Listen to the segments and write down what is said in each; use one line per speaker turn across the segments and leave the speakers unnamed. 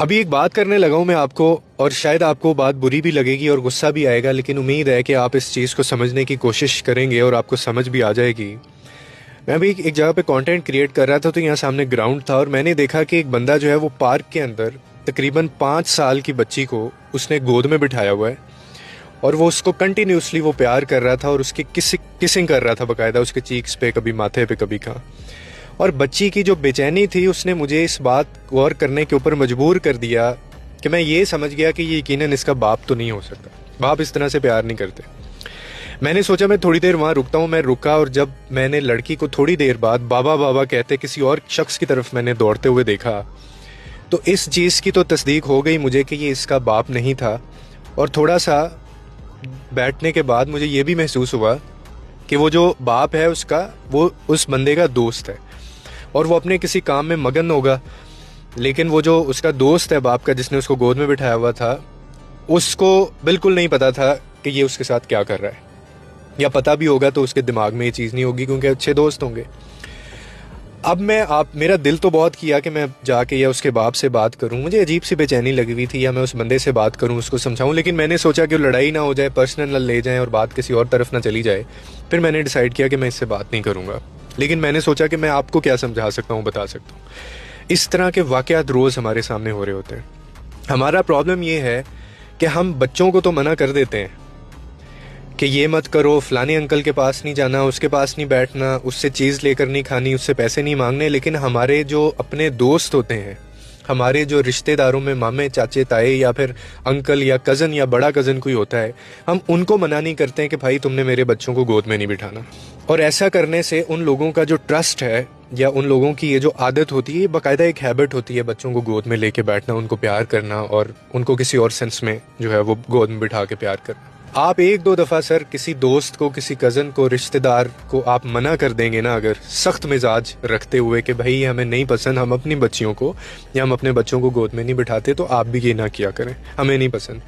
अभी एक बात करने लगा हूँ मैं आपको, और शायद आपको बात बुरी भी लगेगी और गुस्सा भी आएगा, लेकिन उम्मीद है कि आप इस चीज़ को समझने की कोशिश करेंगे और आपको समझ भी आ जाएगी। मैं अभी एक जगह पे कंटेंट क्रिएट कर रहा था, तो यहाँ सामने ग्राउंड था और मैंने देखा कि एक बंदा जो है वो पार्क के अंदर तकरीबन 5 साल की बच्ची को उसने गोद में बिठाया हुआ है और वो उसको कंटिन्यूसली वो प्यार कर रहा था और उसकी किसिंग कर रहा था बाकायदा, उसके चीक्स पे, कभी माथे पे, कभी कहाँ। और बच्ची की जो बेचैनी थी उसने मुझे इस बात गौर करने के ऊपर मजबूर कर दिया कि मैं ये समझ गया कि ये यकीनन इसका बाप तो नहीं हो सकता, बाप इस तरह से प्यार नहीं करते। मैंने सोचा मैं थोड़ी देर वहाँ रुकता हूँ। मैं रुका और जब मैंने लड़की को थोड़ी देर बाद बाबा बाबा कहते किसी और शख्स की तरफ मैंने दौड़ते हुए देखा, तो इस चीज़ की तो तस्दीक हो गई मुझे कि ये इसका बाप नहीं था। और थोड़ा सा बैठने के बाद मुझे ये भी महसूस हुआ कि वो जो बाप है उसका, वो उस बंदे का दोस्त है और वो अपने किसी काम में मगन होगा, लेकिन वो जो उसका दोस्त है बाप का, जिसने उसको गोद में बिठाया हुआ था, उसको बिल्कुल नहीं पता था कि ये उसके साथ क्या कर रहा है, या पता भी होगा तो उसके दिमाग में ये चीज़ नहीं होगी क्योंकि अच्छे दोस्त होंगे। अब मेरा दिल तो बहुत किया कि मैं जाके या उसके बाप से बात करूं, मुझे अजीब सी बेचैनी लगी हुई थी, या मैं उस बंदे से बात करूं, उसको समझाऊं, लेकिन मैंने सोचा कि लड़ाई ना हो जाए, पर्सनल ना ले जाएं और बात किसी और तरफ ना चली जाए। फिर मैंने डिसाइड किया कि मैं इससे बात नहीं करूंगा। लेकिन मैंने सोचा कि मैं आपको क्या समझा सकता हूँ, बता सकता हूँ। इस तरह के वाक़यात रोज़ हमारे सामने हो रहे होते हैं। हमारा प्रॉब्लम ये है कि हम बच्चों को तो मना कर देते हैं कि ये मत करो, फलाने अंकल के पास नहीं जाना, उसके पास नहीं बैठना, उससे चीज़ लेकर नहीं खानी, उससे पैसे नहीं मांगने। लेकिन हमारे जो अपने दोस्त होते हैं, हमारे जो रिश्तेदारों में मामे, चाचे, ताए या फिर अंकल या कज़न या बड़ा कज़न कोई होता है, हम उनको मना नहीं करते हैं कि भाई तुमने मेरे बच्चों को गोद में नहीं बिठाना। और ऐसा करने से उन लोगों का जो ट्रस्ट है या उन लोगों की ये जो आदत होती है, ये बाकायदा एक हैबिट होती है बच्चों को गोद में लेके बैठना, उनको प्यार करना और उनको किसी और सेंस में जो है वो गोद में बिठा के प्यार करना। आप एक दो दफ़ा सर किसी दोस्त को, किसी कज़न को, रिश्तेदार को आप मना कर देंगे ना, अगर सख्त मिजाज रखते हुए कि भाई ये हमें नहीं पसंद, हम अपनी बच्चियों को या हम अपने बच्चों को गोद में नहीं बिठाते, तो आप भी ये ना किया करें, हमें नहीं पसंद।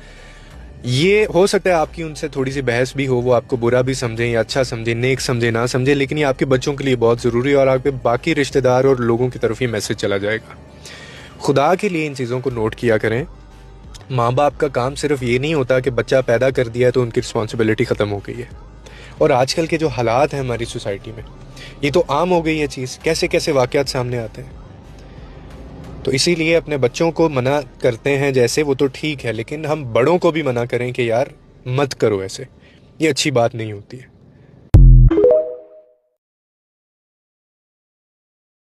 ये हो सकता है आपकी उनसे थोड़ी सी बहस भी हो, वो आपको बुरा भी समझें या अच्छा समझें, नेक समझें, ना समझें, लेकिन ये आपके बच्चों के लिए बहुत ज़रूरी है और आपके बाकी रिश्तेदार और लोगों की तरफ ये मैसेज चला जाएगा। खुदा के लिए इन चीज़ों को नोट किया करें। माँ बाप का काम सिर्फ ये नहीं होता कि बच्चा पैदा कर दिया तो उनकी रिस्पॉन्सिबिलिटी ख़त्म हो गई है। और आजकल के जो हालात हैं हमारी सोसाइटी में, ये तो आम हो गई है चीज़, कैसे कैसे वाक़यात सामने आते हैं। तो इसीलिए अपने बच्चों को मना करते हैं जैसे, वो तो ठीक है, लेकिन हम बड़ों को भी मना करें कि यार मत करो ऐसे, ये अच्छी बात नहीं होती है।